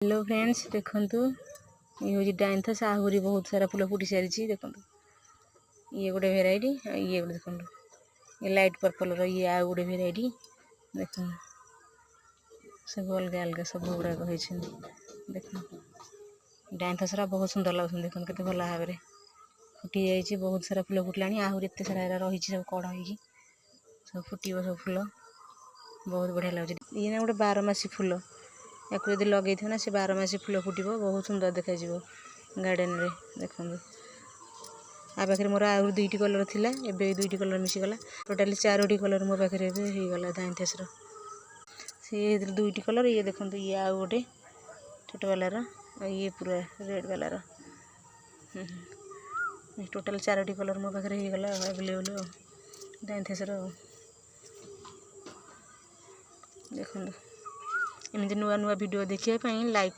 hello friends देखंतु ये हूँ डाइंथस आहरी बहुत सारा फूल फुटी सारी देखंतु ये गोटे भेराइटी ये गोटे देखंतु ये लाइट पर्पल रो ये आ गोटे भेराइटी देखंतु सब अलग अलग सब गुड़ाक होती देखंतु डाइंथस बहुत सुंदर लगुन देखंतु केते भल भाव फुटी जाइए बहुत सारा फूल फुटला आहरी एत सारा रही सब कड़ हो सब फुटब सब फूल बहुत बढ़िया लगे ये ना गोटे 12 मासी फूल या यदि लगे ना से 12 मासी फूल फुट बहुत सुंदर देखा गार्डन रे देखो आ पाखे मोर आहुरी 2टी कलर थिला एबे 2टी कलर मिसीगला टोटाली 4टी कलर मो पाखे होगा डाइंथस से 2टी कलर ये देखो ये आ गोटे छोट वालार ये पूरा रेड वालार टोटाल 4टी कलर मो पाखे होगा अवेलेबल डाइंथस देखो एमती नुआ नुआ वीडियो देखिए लाइक